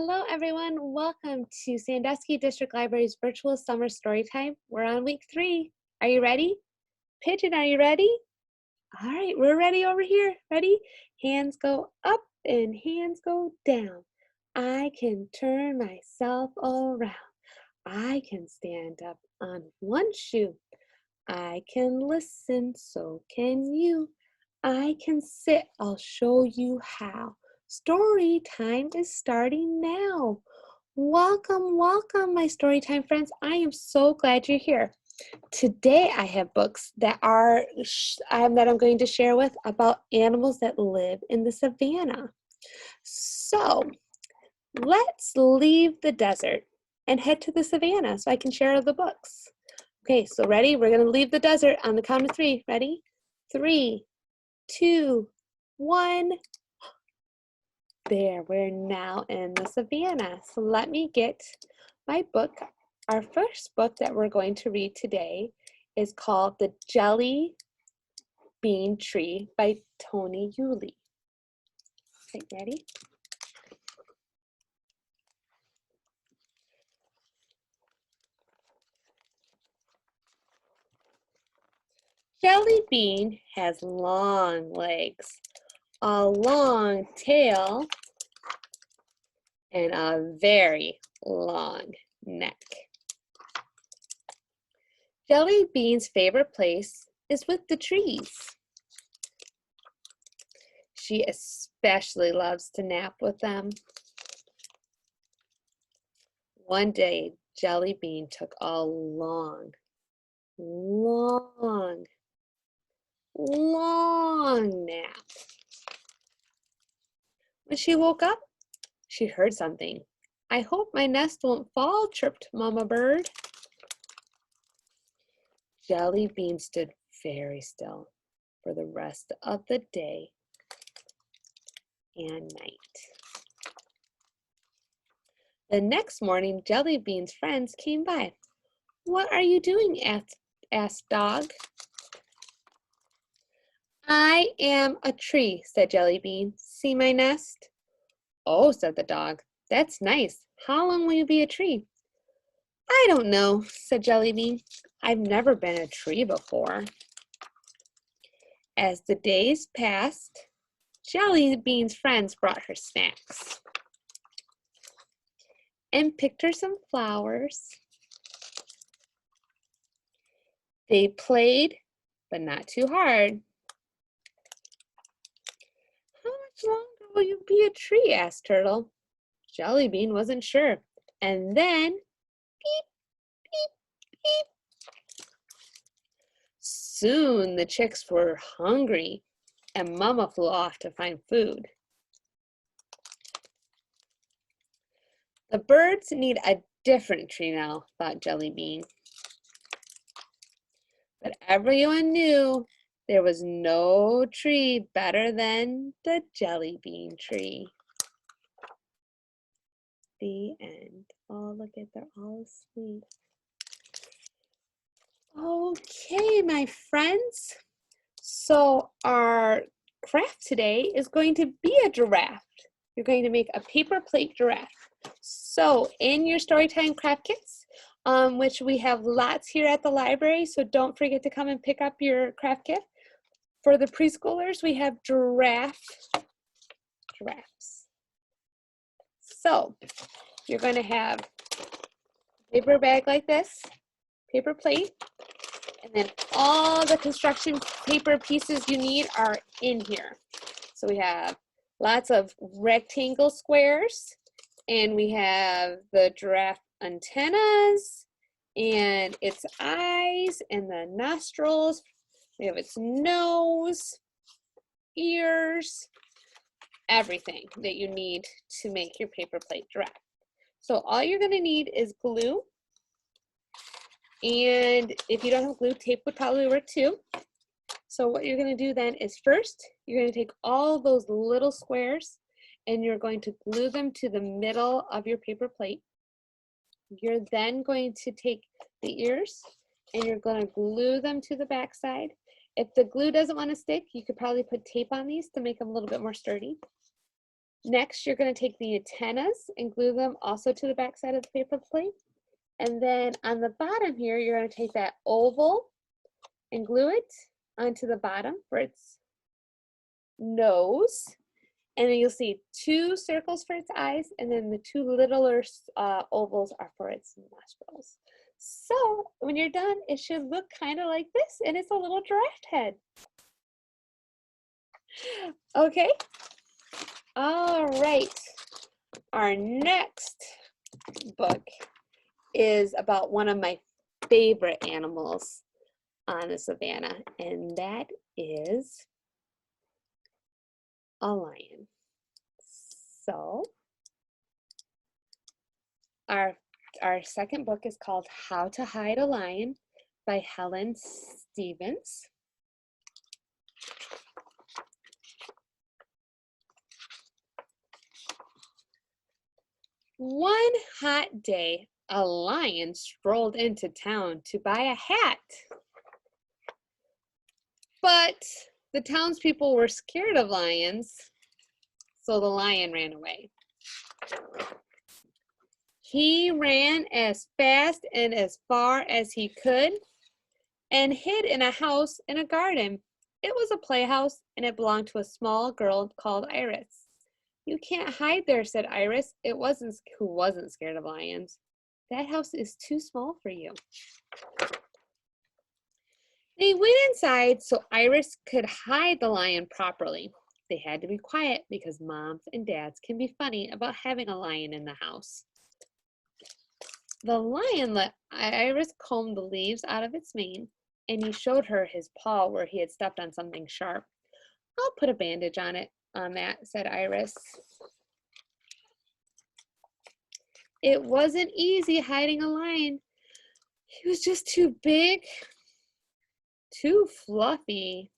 Hello, everyone. Welcome to Sandusky District Library's virtual summer story time. We're on week 3. Are you ready? Pigeon, are you ready? All right, we're ready over here. Ready? Hands go up and hands go down. I can turn myself around. I can stand up on one shoe. I can listen, so can you. I can sit, I'll show you how. Story time is starting now. Welcome, welcome, my story time friends. I am so glad you're here. Today I have books that I'm going to share with about animals that live in the savannah. So let's leave the desert and head to the savannah so I can share the books. Okay, so ready? We're going to leave the desert on the count of 3. Ready? 3, 2, 1. There, we're now in the savannah. So let me get my book. Our first book that we're going to read today is called The Jelly Bean Tree by Tony Yulee. Okay, ready? Jelly Bean has long legs, a long tail, and a very long neck. Jelly Bean's favorite place is with the trees. She especially loves to nap with them. One day, Jelly Bean took a long nap. When she woke up, she heard something. "I hope my nest won't fall," chirped Mama Bird. Jelly Bean stood very still for the rest of the day and night. The next morning, Jelly Bean's friends came by. "What are you doing?" asked Dog. "I am a tree," said Jelly Bean. "See my nest?" "Oh," said the dog, "that's nice. How long will you be a tree?" "I don't know," said Jelly Bean. "I've never been a tree before." As the days passed, Jelly Bean's friends brought her snacks and picked her some flowers. They played, but not too hard. "How much longer will you be a tree?" asked Turtle. Jelly Bean wasn't sure. And then, beep, beep, beep. Soon the chicks were hungry, and Mama flew off to find food. The birds need a different tree now, thought Jelly Bean. But everyone knew there was no tree better than the Jelly Bean tree. The end. Oh, look at, they're all asleep. Okay, my friends. So our craft today is going to be a giraffe. You're going to make a paper plate giraffe. So in your Storytime craft kits, which we have lots here at the library, so don't forget to come and pick up your craft kit. For the preschoolers, we have giraffes. So you're going to have a paper bag like this, paper plate, and then all the construction paper pieces you need are in here. So we have lots of rectangle squares, and we have the giraffe antennas, and its eyes, and the nostrils. We have its nose, ears, everything that you need to make your paper plate giraffe. So all you're going to need is glue. And if you don't have glue, tape would probably work too. So what you're going to do then is first, you're going to take all those little squares and you're going to glue them to the middle of your paper plate. You're then going to take the ears and you're going to glue them to the back side. If the glue doesn't want to stick, you could probably put tape on these to make them a little bit more sturdy. Next, you're going to take the antennas and glue them also to the back side of the paper plate. And then on the bottom here, you're going to take that oval and glue it onto the bottom for its nose. And then you'll see 2 circles for its eyes, and then the 2 littler ovals are for its nostrils. So when you're done, it should look kind of like this, and it's a little giraffe head. Okay. All right. Our next book is about one of my favorite animals on the savannah, and that is a lion. So our second book is called How to Hide a Lion by Helen Stevens. One hot day, a lion strolled into town to buy a hat. But the townspeople were scared of lions, so the lion ran away. He ran as fast and as far as he could and hid in a house in a garden. It was a playhouse, and it belonged to a small girl called Iris. "You can't hide there," said Iris, who wasn't scared of lions. "That house is too small for you." They went inside so Iris could hide the lion properly. They had to be quiet because moms and dads can be funny about having a lion in the house. The lion let Iris comb the leaves out of its mane, and he showed her his paw where he had stepped on something sharp. "I'll put a bandage on that," said Iris. It wasn't easy hiding a lion. He was just too big, too fluffy,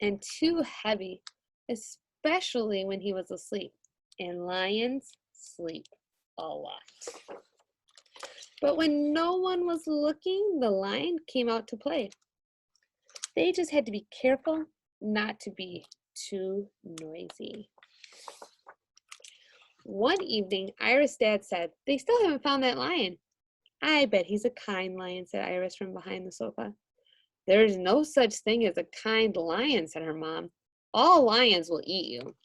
and too heavy, especially when he was asleep. And lions sleep a lot. But when no one was looking, the lion came out to play. They just had to be careful not to be too noisy. One evening, Iris' dad said, "They still haven't found that lion." "I bet he's a kind lion," said Iris from behind the sofa. "There's no such thing as a kind lion," said her mom. "All lions will eat you."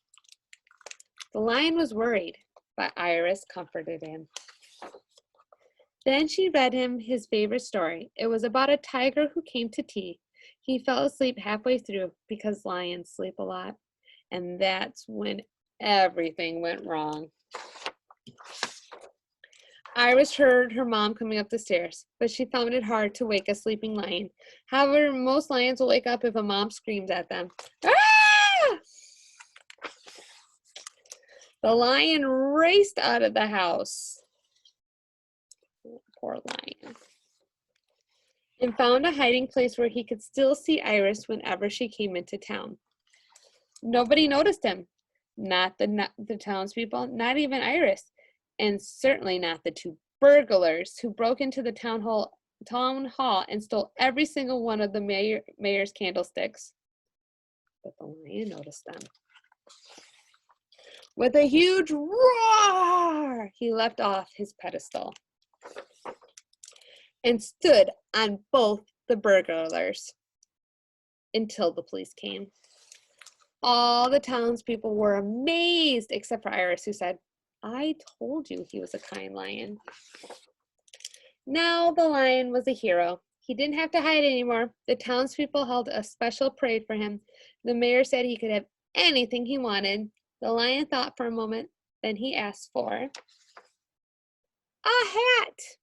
The lion was worried, but Iris comforted him. Then she read him his favorite story. It was about a tiger who came to tea. He fell asleep halfway through because lions sleep a lot. And that's when everything went wrong. Iris heard her mom coming up the stairs, but she found it hard to wake a sleeping lion. However, most lions will wake up if a mom screams at them. "Ah!" The lion raced out of the house. Poor lion. And found a hiding place where he could still see Iris whenever she came into town. Nobody noticed him. Not the townspeople, not even Iris, and certainly not the 2 burglars who broke into the town hall and stole every single one of the mayor's candlesticks. But the lion noticed them. With a huge roar, he leapt off his pedestal and stood on both the burglars until the police came. All the townspeople were amazed except for Iris, who said, "I told you he was a kind lion." Now the lion was a hero. He didn't have to hide anymore. The townspeople held a special parade for him. The mayor said he could have anything he wanted. The lion thought for a moment, then he asked for a hat,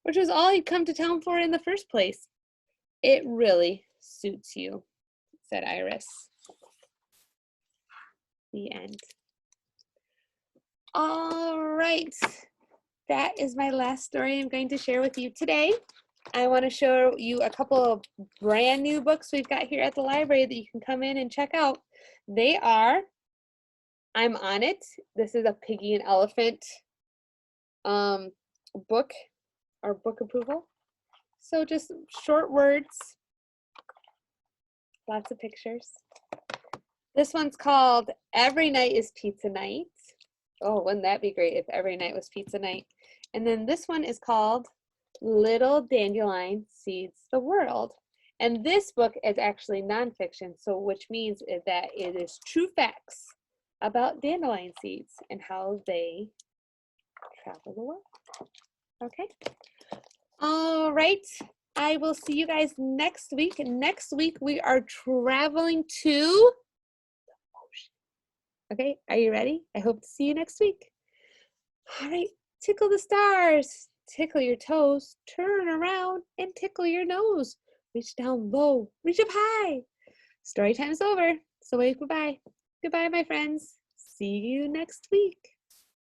which was all he'd come to town for in the first place. "It really suits you," said Iris. The end. All right, that is my last story I'm going to share with you today. I want to show you a couple of brand new books we've got here at the library that you can come in and check out. They are I'm On It. This is a piggy and elephant book or book approval. So just short words, lots of pictures. This one's called Every Night is Pizza Night. Oh, wouldn't that be great if every night was pizza night? And then this one is called Little Dandelion Seeds the World. And this book is actually nonfiction, so which means that it is true facts about dandelion seeds and how they travel the world. Okay. All right. I will see you guys next week. Next week we are traveling to the ocean. Okay, are you ready? I hope to see you next week. All right, tickle the stars, tickle your toes, turn around and tickle your nose. Reach down low, reach up high. Story time's over, so wave goodbye. Goodbye, my friends. See you next week.